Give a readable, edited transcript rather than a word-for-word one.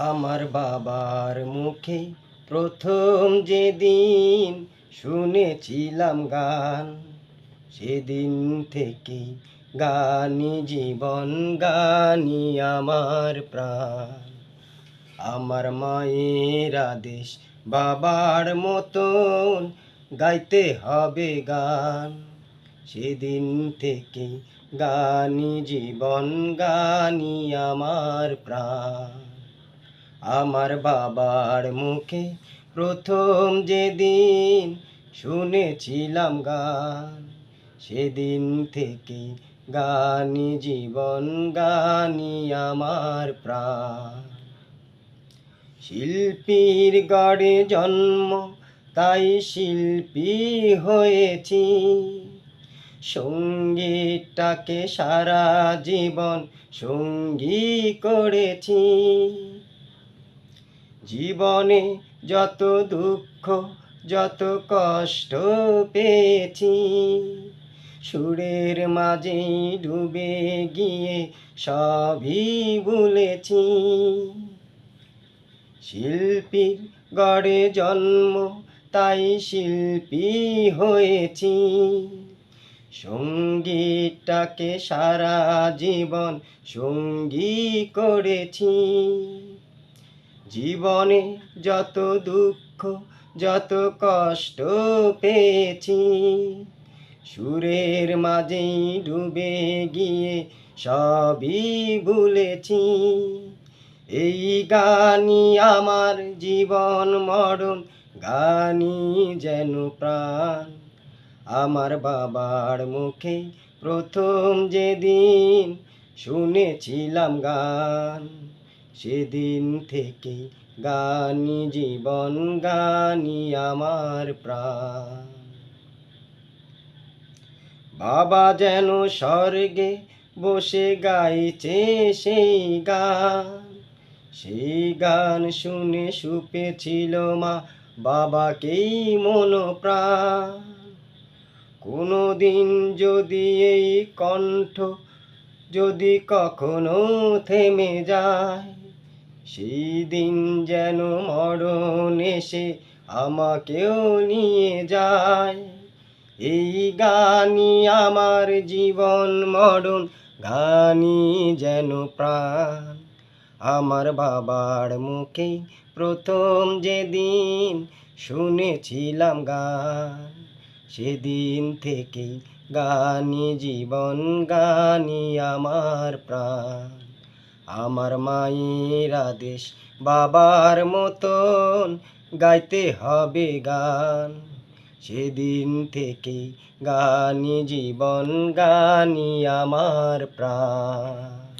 আমার বাবার মুখে প্রথম যেদিন শুনেছিলাম গান, সেদিন থেকে গানই জীবন, গানই আমার প্রাণ। আমার মায়ের আদেশ বাবার মতন গাইতে হবে গান, সেদিন থেকে গানই জীবন, গানই আমার প্রাণ। আমার বাবার মুখে প্রথম যেদিন শুনেছিলাম গান, সেদিন থেকে গানই জীবন, গানই আমার প্রাণ। শিল্পীর গড়ে জন্ম, তাই শিল্পী হয়েছি, সঙ্গীতটাকে সারা জীবন সঙ্গী করেছি। জীবনে যত দুঃখ, যত কষ্ট পেয়েছি, সুরের মাঝে ডুবে গিয়ে সবই ভুলেছি। শিল্পীর গড়ে জন্ম, তাই শিল্পী হয়েছি, সঙ্গীতটাকে সারা জীবন সঙ্গী করেছি। জীবনে যত দুঃখ, যত কষ্ট পেয়েছি, সুরের মাঝেই ডুবে গিয়ে সবই ভুলেছি। এই গানই আমার জীবন মরণ, গানই যেন প্রাণ। আমার বাবার মুখে প্রথম যেদিন শুনেছিলাম গান, সেদিন থেকে গানই জীবন, গানই আমার প্রাণ। বাবা যেন স্বর্গে বসে গাইছে সেই গান, সেই গান শুনে সুপেছিল মা বাবাকেই মন প্রাণ। কোনোদিন যদি এই কণ্ঠ যদি কখনো থেমে যায়, সেই দিন যেন মরণ এসে আমাকেও নিয়ে যায়। এই গানই আমার জীবন মরণ, গানই যেন প্রাণ। আমার বাবার মুখে প্রথম যেদিন শুনেছিলাম গান, সেদিন থেকে গানই জীবন, গানই আমার প্রাণ। আমার মায়ের আদেশ বাবার মতন গাইতে হবে গান, সেদিন থেকে গানই জীবন, গানই আমার প্রাণ।